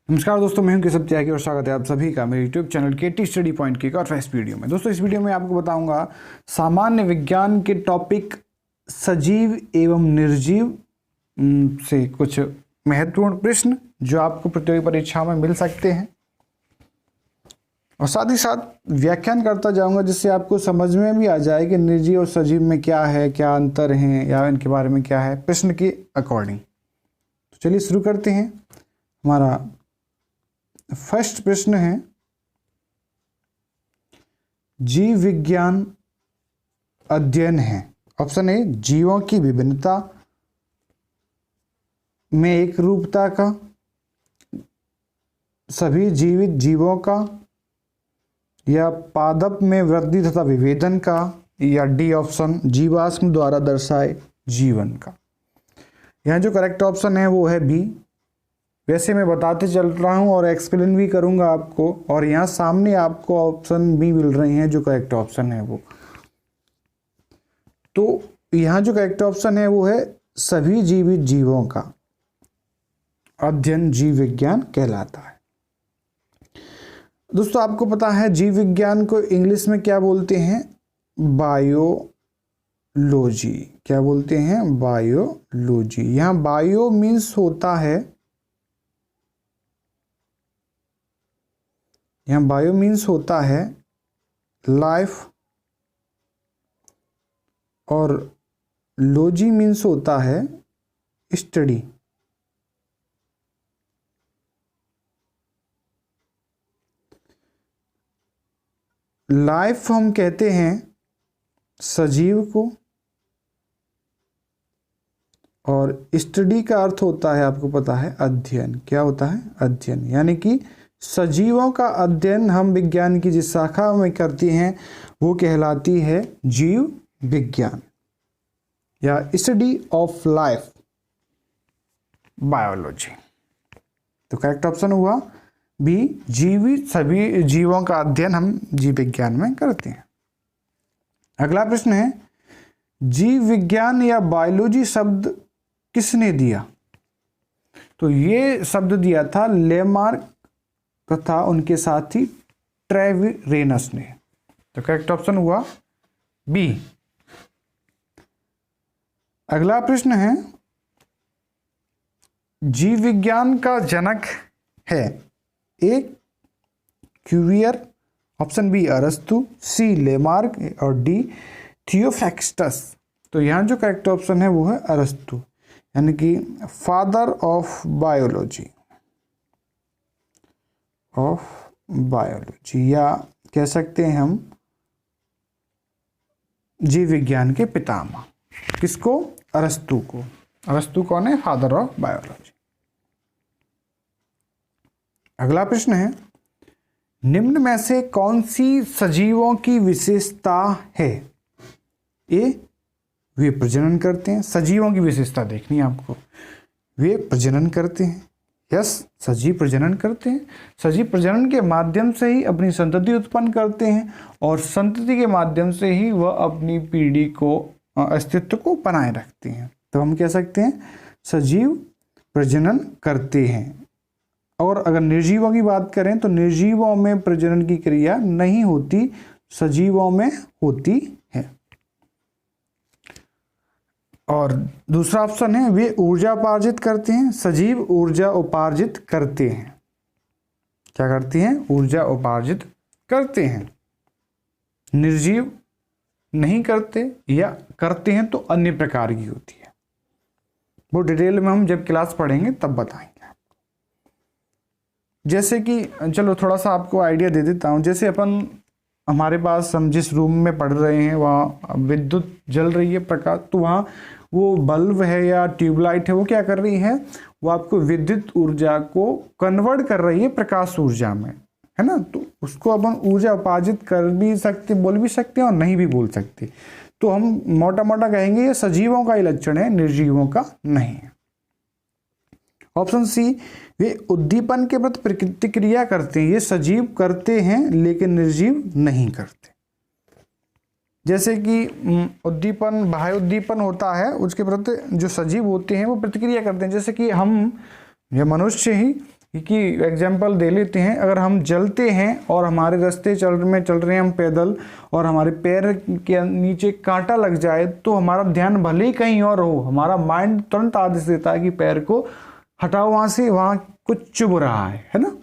नमस्कार दोस्तों, मैं हूं केशव त्यागी और स्वागत है आप सभी का मेरे YouTube चैनल के टी स्टडी पॉइंट की एक और फ्रेश वीडियो में। दोस्तों, इस वीडियो में आपको बताऊंगा सामान्य विज्ञान के टॉपिक सजीव एवं निर्जीव से कुछ महत्वपूर्ण प्रश्न जो आपको प्रतियोगी परीक्षाओं में मिल सकते हैं, और साथ ही साथ व्याख्यान करता जाऊंगा जिससे आपको समझ में भी आ जाए कि निर्जीव और सजीव में क्या है, क्या अंतर है या इनके बारे में क्या है प्रश्न के अकॉर्डिंग। तो चलिए शुरू करते हैं। हमारा फर्स्ट प्रश्न है, जीव विज्ञान अध्ययन है। ऑप्शन ए, जीवों की विभिन्नता में एक रूपता का, सभी जीवित जीवों का, या पादप में वृद्धि तथा विभेदन का, या डी ऑप्शन, जीवाश्म द्वारा दर्शाए जीवन का। यहाँ जो करेक्ट ऑप्शन है वो है बी। वैसे मैं बताते चल रहा हूँ और एक्सप्लेन भी करूँगा आपको, और यहाँ सामने आपको ऑप्शन भी मिल रहे हैं जो करेक्ट ऑप्शन है वो। तो यहाँ जो करेक्ट ऑप्शन है वो है सभी जीवित जीवों का अध्ययन जीव विज्ञान कहलाता है। दोस्तों, आपको पता है जीव विज्ञान को इंग्लिश में क्या बोलते हैं? बायोलॉजी। क्या बोलते हैं? बायोलॉजी। यहाँ बायो मीन्स होता है, यहाँ बायो मीन्स होता है लाइफ, और लॉजी मीन्स होता है स्टडी। लाइफ हम कहते हैं सजीव को, और स्टडी का अर्थ होता है, आपको पता है, अध्ययन। क्या होता है? अध्ययन। यानी कि सजीवों का अध्ययन हम विज्ञान की जिस शाखा में करते हैं वो कहलाती है जीव विज्ञान या स्टडी ऑफ लाइफ, बायोलॉजी। तो करेक्ट ऑप्शन हुआ बी, जीवित सभी जीवों का अध्ययन हम जीव विज्ञान में करते हैं। अगला प्रश्न है, जीव विज्ञान या बायोलॉजी शब्द किसने दिया? तो ये शब्द दिया था लेमार्क तथा उनके साथी ट्रेविरेनस ने। तो करेक्ट ऑप्शन हुआ बी। अगला प्रश्न है, जीव विज्ञान का जनक है? ए, क्यूवियर, ऑप्शन बी अरस्तु, सी लेमार्क, और डी थियोफैक्स्टस। तो यहाँ जो करेक्ट ऑप्शन है वो है अरस्तु, यानी कि फादर ऑफ बायोलॉजी, या कह सकते हैं हम जीव विज्ञान के पितामह। किसको? अरस्तु को। अरस्तु कौन है? Father of biology. अगला प्रश्न है, निम्न में से कौन सी सजीवों की विशेषता है? ए, वे प्रजनन करते हैं। सजीवों की विशेषता देखनी है आपको। वे प्रजनन करते हैं। यस, सजीव प्रजनन करते हैं। सजीव प्रजनन के माध्यम से ही अपनी संतति उत्पन्न करते हैं, और संतति के माध्यम से ही वह अपनी पीढ़ी को, अस्तित्व को बनाए रखते हैं। तो हम कह सकते हैं सजीव प्रजनन करते हैं। और अगर निर्जीवों की बात करें तो निर्जीवों में प्रजनन की क्रिया नहीं होती, सजीवों में होती है। और दूसरा ऑप्शन है, वे ऊर्जा उपार्जित करते हैं। सजीव ऊर्जा उपार्जित करते हैं। क्या करते हैं? ऊर्जा उपार्जित करते हैं। निर्जीव नहीं करते, या करते हैं तो अन्य प्रकार की होती है। वो डिटेल में हम जब क्लास पढ़ेंगे तब बताएंगे। जैसे कि चलो थोड़ा सा आपको आइडिया दे देता हूँ। जैसे अपन, हमारे पास, हम जिस रूम में पढ़ रहे हैं वहाँ विद्युत जल रही है, प्रकाश, तो वहाँ वो बल्ब है या ट्यूबलाइट है, वो क्या कर रही है? वो आपको विद्युत ऊर्जा को कन्वर्ट कर रही है प्रकाश ऊर्जा में, है ना। तो उसको अपन ऊर्जा उपार्जित कर भी सकते, बोल भी सकते हैं, और नहीं भी बोल सकते। तो हम मोटा मोटा कहेंगे ये सजीवों का ही लक्षण है, निर्जीवों का नहीं है। ऑप्शन सी, वे उद्दीपन के प्रति प्रतिक्रिया करते हैं। ये सजीव करते हैं लेकिन निर्जीव नहीं करते। जैसे कि उद्दीपन, बाह्य उद्दीपन होता है, उसके प्रति जो सजीव होते हैं वो प्रतिक्रिया करते हैं। जैसे कि हम, या मनुष्य ही, कि एग्जाम्पल दे लेते हैं, अगर हम जलते हैं और हमारे रास्ते चल रहे हैं हम पैदल और हमारे पैर के नीचे कांटा लग जाए तो हमारा ध्यान भले ही कहीं और हो, हमारा माइंड तुरंत आदेश देता है कि पैर को हटाओ वहाँ से, वहाँ कुछ चुभ रहा है ना।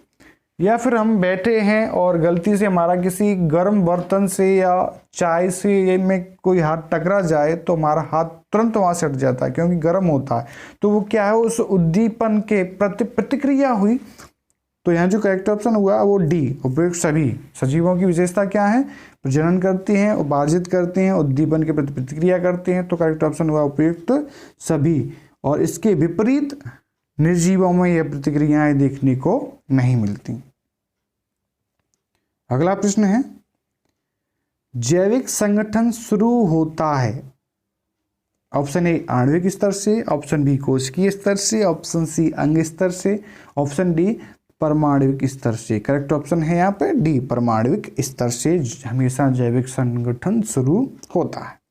या फिर हम बैठे हैं और गलती से हमारा किसी गर्म बर्तन से या चाय से में कोई हाथ टकरा जाए तो हमारा हाथ तुरंत वहाँ से हट जाता है क्योंकि गर्म होता है। तो वो क्या है, उस उद्दीपन के प्रतिक्रिया हुई। तो यहाँ जो करेक्ट ऑप्शन हुआ वो डी, उपयुक्त सभी। सजीवों की विशेषता क्या है, प्रजनन करते हैं, उपार्जित करते हैं, उद्दीपन के प्रति प्रतिक्रिया करते हैं। तो करेक्ट ऑप्शन हुआ उपयुक्त सभी। और इसके विपरीत निर्जीवों में यह प्रतिक्रियाएं देखने को नहीं मिलती। अगला प्रश्न है, जैविक संगठन शुरू होता है ऑप्शन ए आणविक स्तर से, ऑप्शन बी कोशिकीय स्तर से, ऑप्शन सी अंग स्तर से, ऑप्शन डी परमाणविक स्तर से। करेक्ट ऑप्शन है यहाँ पे डी, परमाणविक स्तर से हमेशा जैविक संगठन शुरू होता है।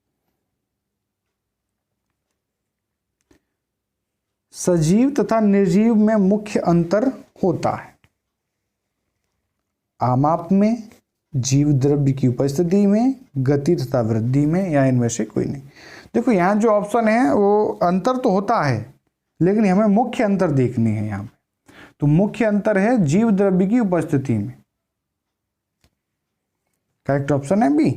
सजीव तथा निर्जीव में मुख्य अंतर होता है आमाप में, जीव द्रव्य की उपस्थिति में, गति तथा वृद्धि में, या इनमें से कोई नहीं। देखो यहाँ जो ऑप्शन है वो अंतर तो होता है लेकिन हमें मुख्य अंतर देखनी है यहाँ पे। तो मुख्य अंतर है जीव द्रव्य की उपस्थिति में। करेक्ट ऑप्शन है बी।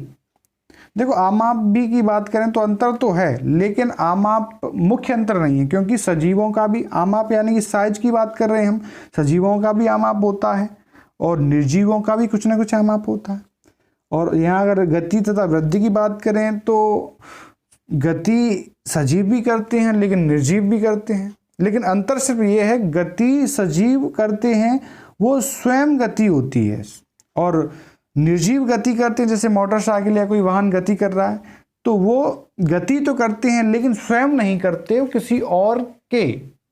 देखो आमाप भी की बात करें तो अंतर तो है लेकिन आमाप मुख्य अंतर नहीं है, क्योंकि सजीवों का भी आमाप यानी कि साइज की बात कर रहे हैं हम, सजीवों का भी आमाप होता है और निर्जीवों का भी कुछ ना कुछ आमाप होता है। और यहाँ अगर गति तथा वृद्धि की बात करें तो गति सजीव भी करते हैं लेकिन निर्जीव भी करते हैं, लेकिन अंतर सिर्फ ये है गति सजीव करते हैं वो स्वयं गति होती है और निर्जीव गति करते हैं, जैसे मोटरसाइकिल या कोई वाहन गति कर रहा है तो वो गति तो करते हैं लेकिन स्वयं नहीं करते, वो किसी और के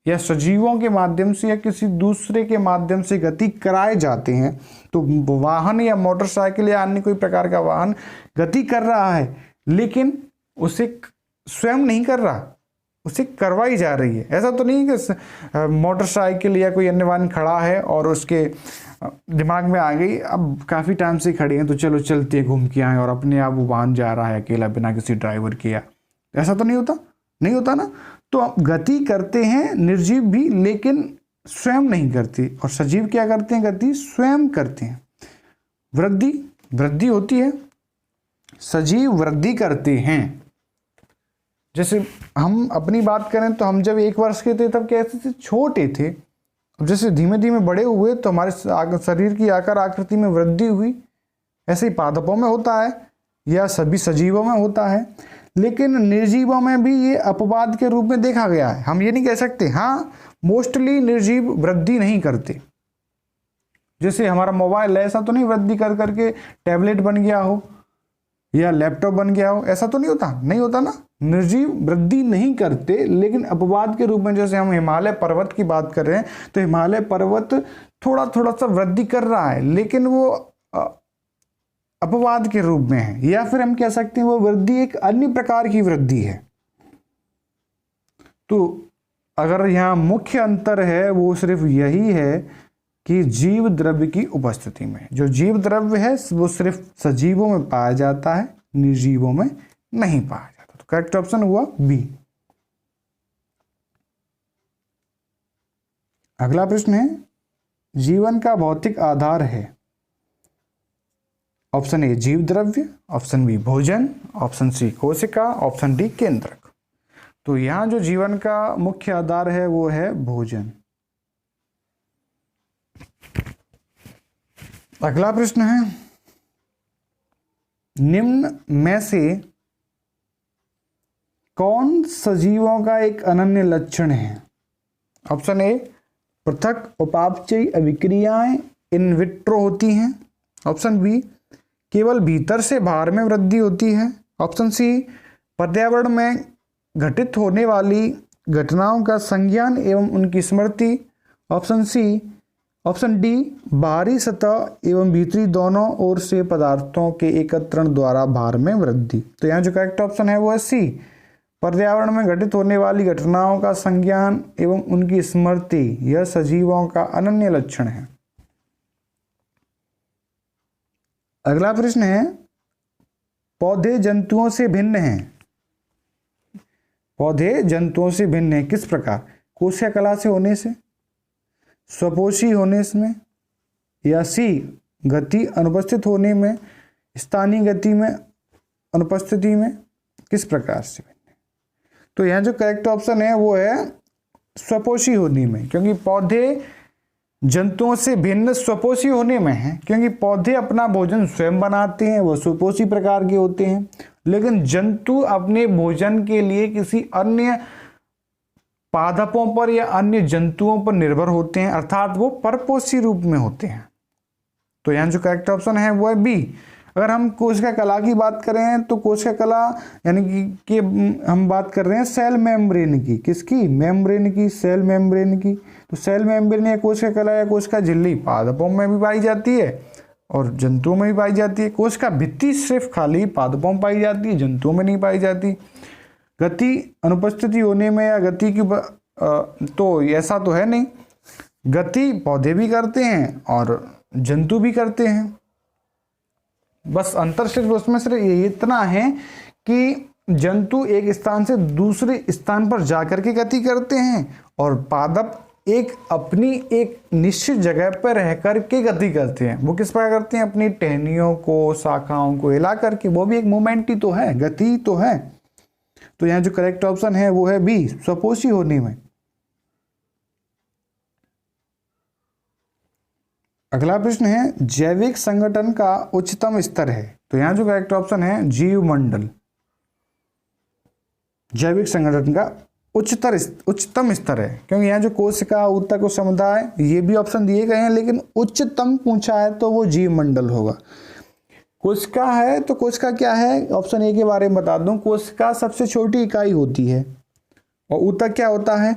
या सजीवों के माध्यम से या किसी दूसरे के माध्यम से गति कराए जाते हैं। तो वाहन या मोटरसाइकिल या अन्य कोई प्रकार का वाहन गति कर रहा है लेकिन उसे स्वयं नहीं कर रहा, उसे करवाई जा रही है। ऐसा तो नहीं कि मोटरसाइकिल या कोई अन्य वाहन खड़ा है और उसके दिमाग में आ गई अब काफ़ी टाइम से खड़े हैं तो चलो चलते घूम के आए और अपने आप वो वाहन जा रहा है अकेला बिना किसी ड्राइवर के। ऐसा तो नहीं होता, नहीं होता ना। तो गति करते हैं निर्जीव भी लेकिन स्वयं नहीं करते, और सजीव क्या करते हैं, गति स्वयं करते हैं। वृद्धि, वृद्धि होती है, सजीव वृद्धि करते हैं। जैसे हम अपनी बात करें तो हम जब 1 वर्ष के थे तब कैसे थे, छोटे थे। अब जैसे धीमे धीमे बड़े हुए तो हमारे शरीर की आकार आकृति में वृद्धि हुई। ऐसे ही पादपों में होता है या सभी सजीवों में होता है, लेकिन निर्जीवों में भी ये अपवाद के रूप में देखा गया है। हम ये नहीं कह सकते, हाँ मोस्टली निर्जीव वृद्धि नहीं करते। जैसे हमारा मोबाइल ऐसा तो नहीं वृद्धि कर करके टैबलेट बन गया हो या लैपटॉप बन गया हो, ऐसा तो नहीं होता, नहीं होता ना। निर्जीव वृद्धि नहीं करते लेकिन अपवाद के रूप में, जैसे हम हिमालय पर्वत की बात कर रहे हैं तो हिमालय पर्वत थोड़ा थोड़ा सा वृद्धि कर रहा है लेकिन वो अपवाद के रूप में है, या फिर हम कह सकते हैं वो वृद्धि एक अन्य प्रकार की वृद्धि है। तो अगर यहाँ मुख्य अंतर है वो सिर्फ यही है कि जीव द्रव्य की उपस्थिति में। जो जीव द्रव्य है वो सिर्फ सजीवों में पाया जाता है, निर्जीवों में नहीं पाया जाता। तो करेक्ट ऑप्शन हुआ बी। अगला प्रश्न है, जीवन का भौतिक आधार है ऑप्शन ए जीव द्रव्य, ऑप्शन बी भोजन, ऑप्शन सी कोशिका, ऑप्शन डी केंद्रक। तो यहां जो जीवन का मुख्य आधार है वो है भोजन। अगला प्रश्न है, निम्न में से कौन सजीवों का एक अनन्य लक्षण है? ऑप्शन ए पृथक उपापचयी अभिक्रियाएं इन विट्रो होती हैं, ऑप्शन बी केवल भीतर से बाहर में वृद्धि होती है, ऑप्शन सी पर्यावरण में घटित होने वाली घटनाओं का संज्ञान एवं उनकी स्मृति, ऑप्शन डी बाहरी सतह एवं भीतरी दोनों ओर से पदार्थों के एकत्रण द्वारा भार में वृद्धि। तो यहाँ जो करेक्ट ऑप्शन है वो है सी, पर्यावरण में घटित होने वाली घटनाओं का संज्ञान एवं उनकी स्मृति यह सजीवों का अनन्य लक्षण है। अगला प्रश्न है, पौधे जंतुओं से भिन्न हैं। पौधे जंतुओं से भिन्न हैं किस प्रकार? कोशिका कला से होने से, स्वपोषी होने में, या सी गति अनुपस्थित होने में, स्थानीय गति में अनुपस्थिति में, किस प्रकार से भिन्न है? तो यहाँ जो करेक्ट ऑप्शन है वो है स्वपोषी होने में, क्योंकि पौधे जंतुओं से भिन्न स्वपोषी होने में है, क्योंकि पौधे अपना भोजन स्वयं बनाते हैं, वो स्वपोषी प्रकार के होते हैं, लेकिन जंतु अपने भोजन के लिए किसी अन्य पादपों पर या अन्य जंतुओं पर निर्भर होते हैं, अर्थात वो परपोषी रूप में होते हैं। तो यहाँ जो करेक्ट ऑप्शन है वो है बी। अगर हम कोशिका कला की बात करें तो कोशिका कला यानी कि हम बात कर रहे हैं सेल मेम्ब्रेन की, किसकी? मेम्ब्रेन की, सेल मेम्ब्रेन की। तो सेल मेम्ब्रेन या कोशिका कला या कोशिका झिल्ली पादपों में भी पाई जाती है और जंतुओं में भी पाई जाती है। कोशिका भित्ति सिर्फ खाली पादपों में पाई जाती है, जंतुओं में नहीं पाई जाती। गति अनुपस्थिति होने में या गति की तो ऐसा तो है नहीं, गति पौधे भी करते हैं और जंतु भी करते हैं। बस अंतर सिर्फ उसमें सिर्फ इतना है कि जंतु एक स्थान से दूसरे स्थान पर जाकर के गति करते हैं और पादप अपनी एक निश्चित जगह पर रह करके गति करते हैं। वो किस प्रकार करते हैं? अपनी टहनियों को, शाखाओं को हिला करके, वो भी एक मूवमेंट ही तो है, गति तो है। तो यहाँ जो करेक्ट ऑप्शन है वो है बी, स्वपोषी होने में। अगला प्रश्न है, जैविक संगठन का उच्चतम स्तर है। तो यहाँ जो करेक्ट ऑप्शन है जीव मंडल। जैविक संगठन का उच्चतम स्तर है, क्योंकि यहाँ जो कोशिका, ऊतक और समुदाय ये भी ऑप्शन दिए गए हैं, लेकिन उच्चतम पूछा है तो वो जीव मंडल होगा। कोशिका है तो कोशिका क्या है? ऑप्शन ए के बारे में बता दूं, कोशिका सबसे छोटी इकाई होती है। और ऊतक क्या होता है?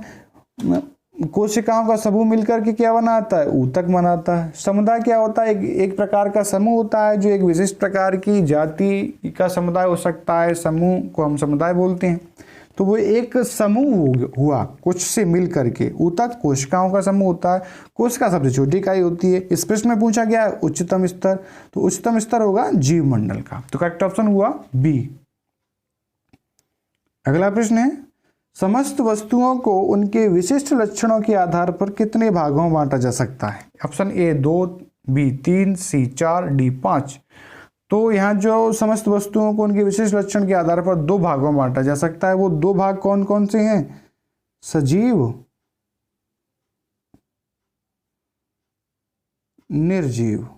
कोशिकाओं का समूह मिलकर के क्या बनाता है? ऊतक बनाता है। समुदाय क्या होता है? एक प्रकार का समूह होता है जो एक विशिष्ट प्रकार की जाति का समुदाय हो सकता है, समूह को हम समुदाय बोलते हैं। तो वो एक समूह हुआ कुछ से मिल करके। ऊतक कोशिकाओं का समूह होता है, कोशिका सबसे छोटी इकाई होती है। इस प्रश्न में पूछा गया है उच्चतम स्तर, तो उच्चतम स्तर होगा जीव मंडल का। तो करेक्ट ऑप्शन हुआ बी। अगला प्रश्न है, समस्त वस्तुओं को उनके विशिष्ट लक्षणों के आधार पर कितने भागों में बांटा जा सकता है? Option A 2, B 3, C 4, D 5। तो यहाँ जो समस्त वस्तुओं को उनके विशिष्ट लक्षण के आधार पर 2 भागों में बांटा जा सकता है। वो 2 भाग कौन कौन से हैं? सजीव, निर्जीव,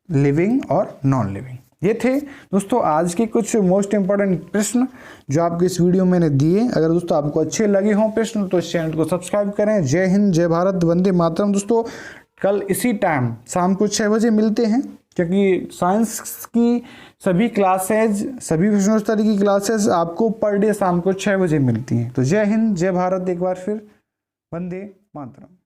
लिविंग और नॉन लिविंग। ये थे दोस्तों आज के कुछ मोस्ट इंपॉर्टेंट प्रश्न जो आपको इस वीडियो में मैंने दिए। अगर दोस्तों आपको अच्छे लगे हों प्रश्न तो इस चैनल को सब्सक्राइब करें। जय हिंद, जय भारत, वंदे मातरम। दोस्तों कल इसी टाइम शाम को 6 बजे मिलते हैं, क्योंकि साइंस की सभी क्लासेज, सभी प्रश्नोत्तरी की क्लासेस आपको पर डे शाम को 6 बजे मिलती हैं। तो जय हिंद, जय भारत, एक बार फिर वंदे मातरम।